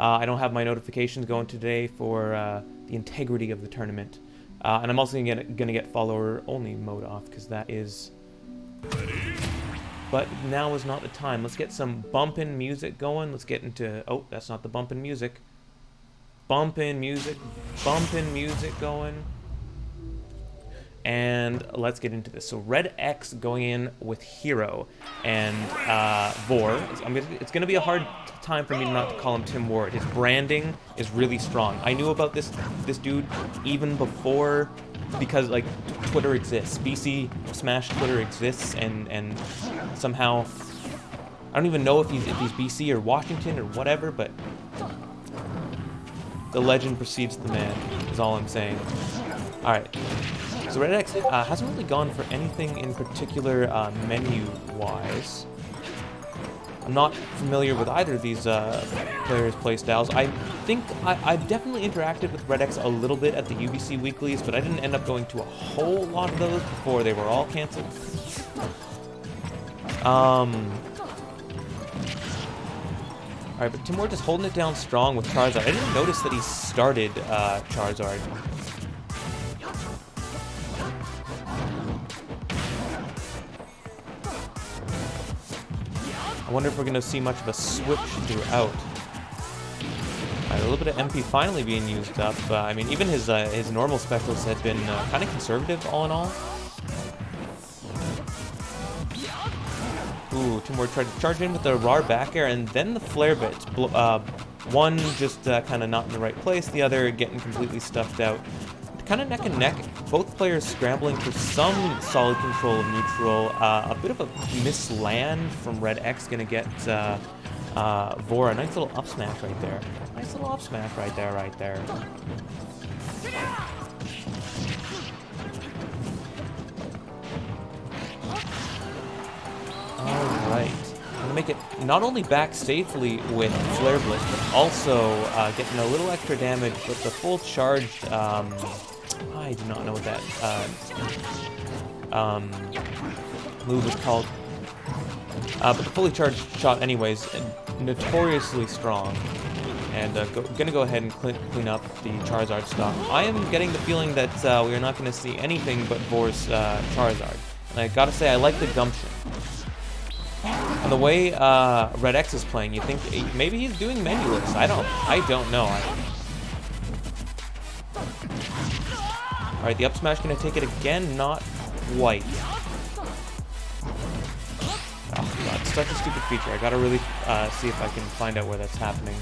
I don't have my notifications going today for the integrity of the tournament. And I'm also gonna get follower only mode off because that is. But now is not the time. Let's get some bumpin' music going. Let's get into. Oh, that's not the bumpin' music. Bumpin' music going. And let's get into this. So Redx going in with Hero and v0re. It's gonna be a hard time for me not to call him Tim Ward. His branding is really strong. I knew about this dude even before, because like Twitter exists. BC Smash Twitter exists, and somehow I don't even know if he's BC or Washington or whatever, but the legend precedes the man is all I'm saying. All right. So Redx hasn't really gone for anything in particular menu-wise. I'm not familiar with either of these players' playstyles. I think I've definitely interacted with Redx a little bit at the UBC Weeklies, but I didn't end up going to a whole lot of those before they were all canceled. Alright, but Tim Ward just holding it down strong with Charizard. I didn't notice that he started Charizard. I wonder if we're going to see much of a switch throughout. Alright, a little bit of MP finally being used up. I mean, even his normal specials had been kind of conservative, all in all. Ooh, Tim Ward tried to charge in with the RAR back air, and then the flare bits. One just kind of not in the right place, the other getting completely stuffed out. Kind of neck and neck, both players scrambling for some solid control of neutral. A bit of a misland from Redx, gonna get v0re. A nice little up smash right there. Nice little up smash right there, right there. Alright. I'm gonna make it not only back safely with Flare Blitz, but also getting a little extra damage with the full charged. I do not know what that move is called. But the fully charged shot, anyways, notoriously strong. And gonna go ahead and clean up the Charizard stock. I am getting the feeling that we are not going to see anything but v0re's Charizard. And I gotta say, I like the gumption. And the way Redx is playing, you think maybe he's doing menuless. I don't know. Alright, the up smash gonna take it again, not quite. Oh god, it's such a stupid feature. I gotta really see if I can find out where that's happening.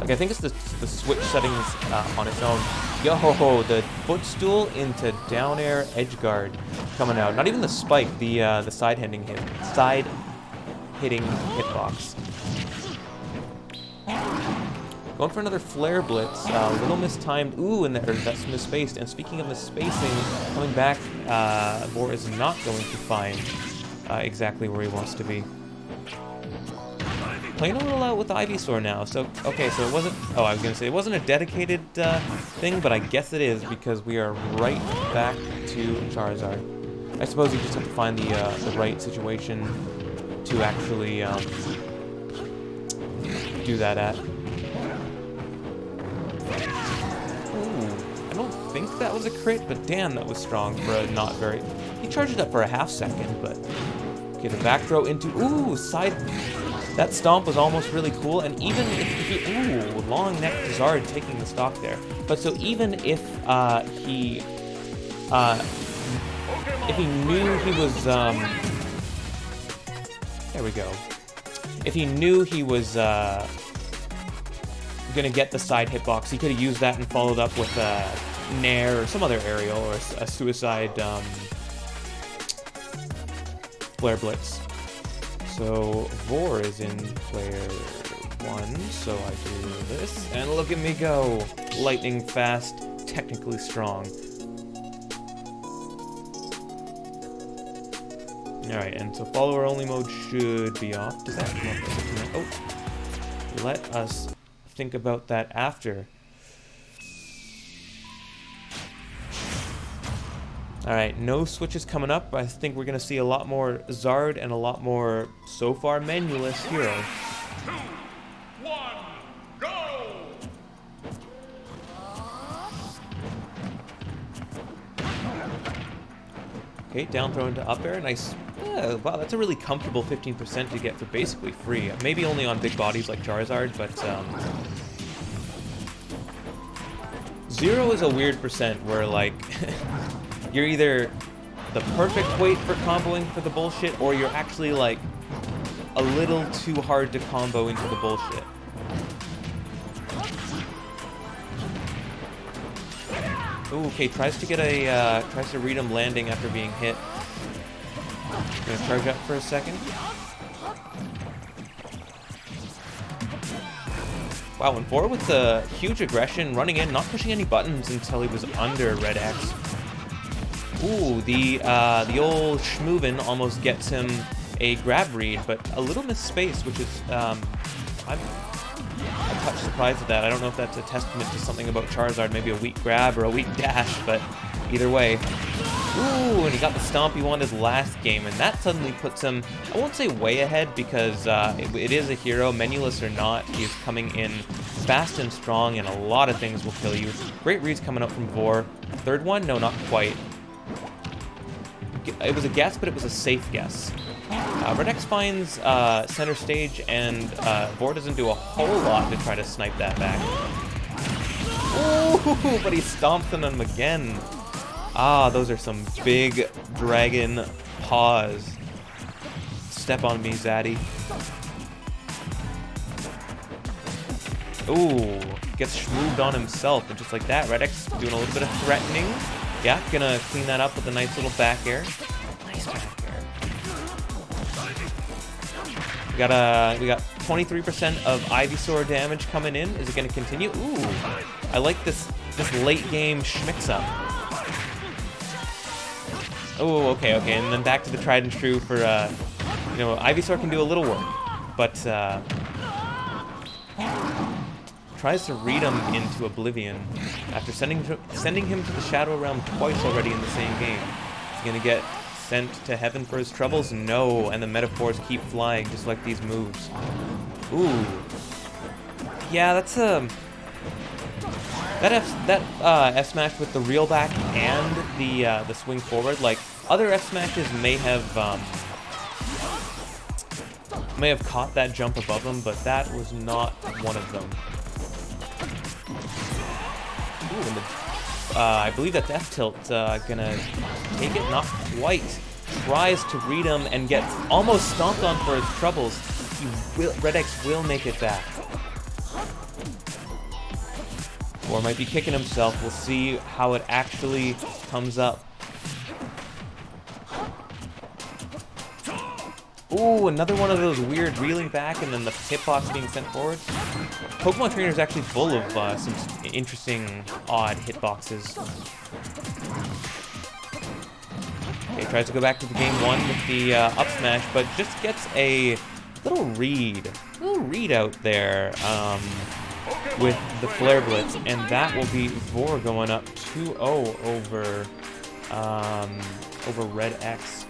Okay, I think it's the switch settings on its own. Yo, the footstool into down air edge guard coming out. Not even the spike, the side hitting hitbox. Going for another Flare Blitz, a little mistimed. Ooh, and that's misspaced. And speaking of misspacing, coming back, v0re is not going to find exactly where he wants to be. Playing a little out with Ivysaur now. So, okay, so it wasn't. Oh, I was gonna say it wasn't a dedicated thing, but I guess it is because we are right back to Charizard. I suppose you just have to find the right situation to actually do that at. I don't think that was a crit, but damn, that was strong for a not very. He charged it up for a half second, but okay, the back throw into side. That stomp was almost really cool, and even if he long neck Zard taking the stock there. But so even if he knew he was there we go. If he knew he was gonna get the side hitbox, he could have used that and followed up with a Nair or some other aerial or a suicide Flare Blitz. So v0re is in player 1, so I do this, and look at me go! Lightning fast, technically strong. Alright, and so follower only mode should be off. Does that come up? Oh, let us think about that after. Alright, no switches coming up. I think we're going to see a lot more Zard and a lot more, so far, menuless Hero. 2, 1, go! Okay, down throw into up air. Nice. Wow, that's a really comfortable 15% to get for basically free. Maybe only on big bodies like Charizard, but 0 is a weird percent where, like, you're either the perfect weight for comboing for the bullshit, or you're actually, like, a little too hard to combo into the bullshit. Ooh, okay, tries to read him landing after being hit. Gonna charge up for a second. Wow, and v0re with the huge aggression, running in, not pushing any buttons until he was under Redx. Ooh, the old schmoovin almost gets him a grab read, but a little misspaced, which is, I'm a touch surprised at that. I don't know if that's a testament to something about Charizard, maybe a weak grab or a weak dash, but either way. Ooh, and he got the stomp he wanted last game, and that suddenly puts him, I won't say way ahead, because it is a hero, menuless or not. He is coming in fast and strong, and a lot of things will kill you. Great reads coming up from v0re. Third one? No, not quite. It was a guess, but it was a safe guess. Redx finds center stage, and v0re doesn't do a whole lot to try to snipe that back. Ooh, but he stomps on him again. Ah, those are some big dragon paws. Step on me, Zaddy. Ooh, gets schmooved on himself, and just like that, Redx doing a little bit of threatening. Yeah, gonna clean that up with a nice little back air. Nice back air. We got 23% of Ivysaur damage coming in. Is it gonna continue? Ooh, I like this late game schmix up. Oh, okay, and then back to the tried and true for, you know, Ivysaur can do a little work, but, tries to read him into oblivion after sending him to the Shadow Realm twice already in the same game. Is he gonna get sent to heaven for his troubles? No, and the metaphors keep flying just like these moves. Ooh. Yeah, that's that F smash with the reel back and the swing forward, like other F smashes may have caught that jump above him, but that was not one of them. Ooh, and I believe that's F tilt gonna take it, not quite. Tries to read him and gets almost stomped on for his troubles. Redx will make it back. Or might be kicking himself. We'll see how it actually comes up. Ooh, another one of those weird reeling back and then the hitbox being sent forward. Pokemon Trainer is actually full of some interesting, odd hitboxes. Okay, tries to go back to the game one with the up smash, but just gets a little read out there. With the Flare Blitz, and that will be v0re going up 2-0 over Redx.